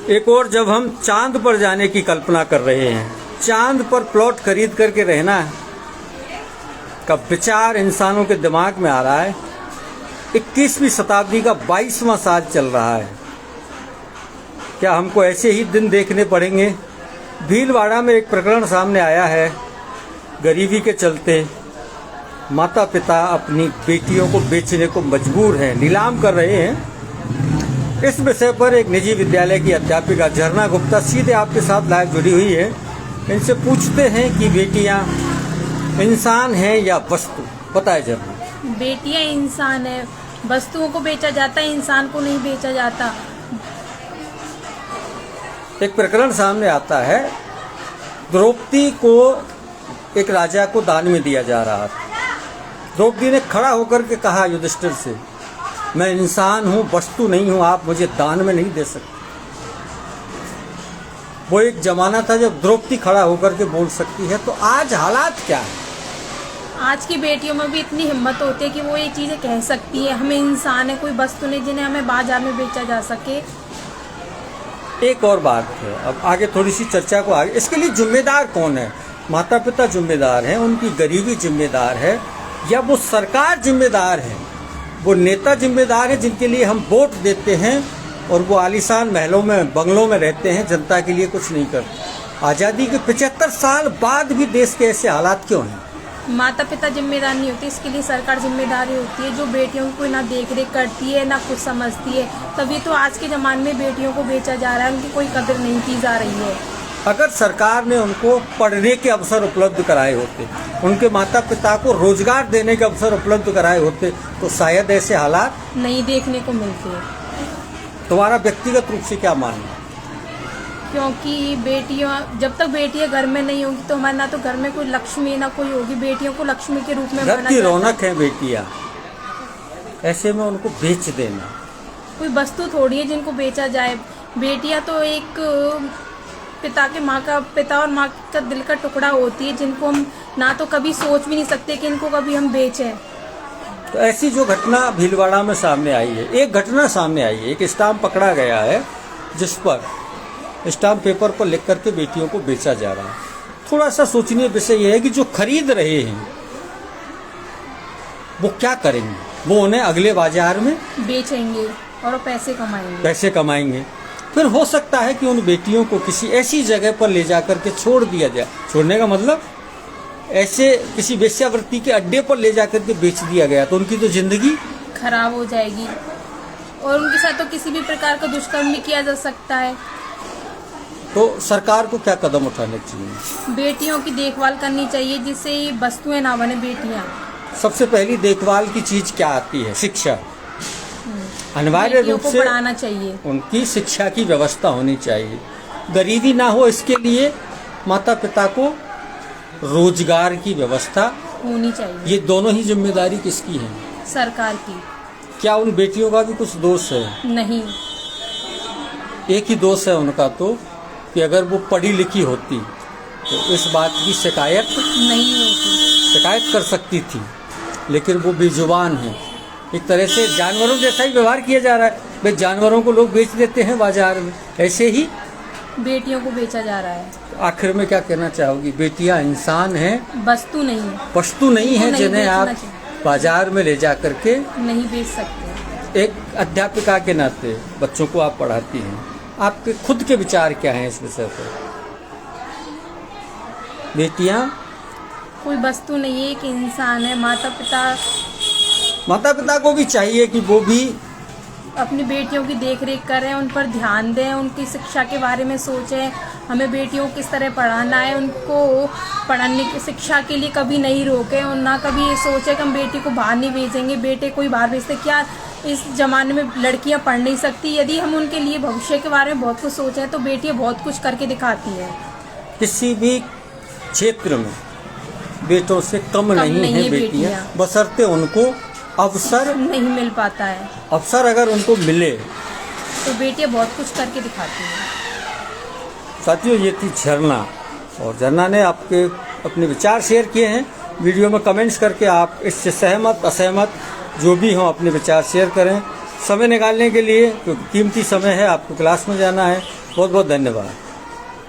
एक और जब हम चांद पर जाने की कल्पना कर रहे हैं, चांद पर प्लॉट खरीद करके रहना का विचार इंसानों के दिमाग में आ रहा है। 21वीं शताब्दी का 22वां साल चल रहा है। क्या हमको ऐसे ही दिन देखने पड़ेंगे? भीलवाड़ा में एक प्रकरण सामने आया है। गरीबी के चलते माता पिता अपनी बेटियों को बेचने को मजबूर हैं, नीलाम कर रहे हैं। इस विषय पर एक निजी विद्यालय की अध्यापिका झरना गुप्ता सीधे आपके साथ लाइव जुड़ी हुई है। इनसे पूछते हैं कि बेटियां इंसान हैं या वस्तु, बताए झरना। बेटियां इंसान है, वस्तुओं को बेचा जाता है, इंसान को नहीं बेचा जाता। एक प्रकरण सामने आता है, द्रौपदी को एक राजा को दान में दिया जा रहा था। द्रौपदी ने खड़ा होकर के कहा युधिष्ठिर से, मैं इंसान हूं, वस्तु नहीं हूं, आप मुझे दान में नहीं दे सकते। वो एक जमाना था जब द्रौपदी खड़ा होकर के बोल सकती है। तो आज हालात क्या है? आज की बेटियों में भी इतनी हिम्मत होती है कि वो ये चीजें कह सकती है, हमें इंसान है, कोई वस्तु नहीं जिन्हें हमें बाजार में बेचा जा सके। एक और बात है, अब आगे थोड़ी सी चर्चा को आगे, इसके लिए जिम्मेदार कौन है? माता पिता जिम्मेदार हैं, उनकी गरीबी जिम्मेदार है, या वो सरकार जिम्मेदार है, वो नेता जिम्मेदार है जिनके लिए हम वोट देते हैं और वो आलीशान महलों में बंगलों में रहते हैं, जनता के लिए कुछ नहीं करते। आज़ादी के 75 साल बाद भी देश के ऐसे हालात क्यों हैं? माता पिता जिम्मेदार नहीं होती, इसके लिए सरकार जिम्मेदारी होती है, जो बेटियों को ना देख रेख करती है ना कुछ समझती है। तभी तो आज के ज़माने में बेटियों को बेचा जा रहा है, उनकी कोई कदर नहीं की जा रही है। अगर सरकार ने उनको पढ़ने के अवसर उपलब्ध कराए होते, उनके माता पिता को रोजगार देने के अवसर उपलब्ध कराए होते, तो शायद ऐसे हालात नहीं देखने को मिलते। तुम्हारा व्यक्तिगत रूप से क्या मानना है? क्योंकि बेटियां, जब तक बेटियां घर में नहीं होंगी तो हमारे ना तो घर में कोई लक्ष्मी ना कोई होगी। बेटियों को लक्ष्मी के रूप में घर की रौनक है बेटियां, ऐसे में उनको बेच देना कोई वस्तु थोड़ी है जिनको बेचा जाए। बेटियां तो एक पिता और माँ का दिल का टुकड़ा होती है, जिनको हम ना तो कभी सोच भी नहीं सकते कि इनको कभी हम बेचें। तो ऐसी जो घटना भीलवाड़ा में सामने आई है, एक घटना सामने आई है, एक स्टाम्प पकड़ा गया है जिस पर स्टाम्प पेपर पर लिख करके बेटियों को बेचा जा रहा है। थोड़ा सा सोचनीय विषय यह है कि जो खरीद रहे हैं वो क्या करेंगे? वो उन्हें अगले बाजार में बेचेंगे और पैसे कमाएंगे। फिर हो सकता है कि उन बेटियों को किसी ऐसी जगह पर ले जाकर के छोड़ दिया जाए। छोड़ने का मतलब ऐसे किसी वेश्यावृत्ति के अड्डे पर ले जाकर के बेच दिया गया तो उनकी तो जिंदगी खराब हो जाएगी और उनके साथ तो किसी भी प्रकार का दुष्कर्म भी किया जा सकता है। तो सरकार को क्या कदम उठाने चाहिए? बेटियों की देखभाल करनी चाहिए, जिससे ये वस्तुएं ना बने बेटियां। सबसे पहली देखभाल की चीज क्या आती है? शिक्षा। अनिवार्य रूप से पढ़ाना चाहिए, उनकी शिक्षा की व्यवस्था होनी चाहिए। गरीबी ना हो इसके लिए माता पिता को रोजगार की व्यवस्था होनी चाहिए। ये दोनों ही जिम्मेदारी किसकी है? सरकार की। क्या उन बेटियों का भी कुछ दोष है? नहीं, एक ही दोष है उनका तो कि अगर वो पढ़ी लिखी होती तो इस बात की शिकायत नहीं होती, शिकायत कर सकती थी, लेकिन वो बेजुबान है। एक तरह से जानवरों जैसा ही व्यवहार किया जा रहा है। भाई जानवरों को लोग बेच देते हैं बाजार में, ऐसे ही बेटियों को बेचा जा रहा है। आखिर में क्या कहना चाहोगी? बेटियां इंसान हैं, वस्तु नहीं है जिन्हें आप बाजार में ले जा करके नहीं बेच सकते। एक अध्यापिका के नाते बच्चों को आप पढ़ाती हैं, आपके खुद के विचार क्या हैं इस विषय पर? बेटियां कोई वस्तु नहीं है, एक इंसान है। माता पिता को भी चाहिए कि वो भी अपनी बेटियों की देख रेख करें, उन पर ध्यान दें, उनकी शिक्षा के बारे में सोचें। हमें बेटियों को किस तरह पढ़ाना है, उनको पढ़ाने की शिक्षा के लिए कभी नहीं रोकें और ना कभी ये सोचें कि हम बेटी को बाहर नहीं भेजेंगे। बेटे कोई बाहर भेजते, क्या इस जमाने में लड़कियां पढ़ नहीं सकती? यदि हम उनके लिए भविष्य के बारे में बहुत कुछ सोचें तो बेटियां बहुत कुछ करके दिखाती हैं। किसी भी क्षेत्र में बेटों से कम नहीं है बेटियां, बशर्ते उनको अवसर नहीं मिल पाता है। अवसर अगर उनको मिले तो बेटियां बहुत कुछ करके दिखाती हैं। साथियों, ये थी झरना, और झरना ने आपके अपने विचार शेयर किए हैं। वीडियो में कमेंट्स करके आप इससे सहमत असहमत जो भी हों अपने विचार शेयर करें। समय निकालने के लिए, क्योंकि कीमती समय है, आपको क्लास में जाना है, बहुत बहुत धन्यवाद।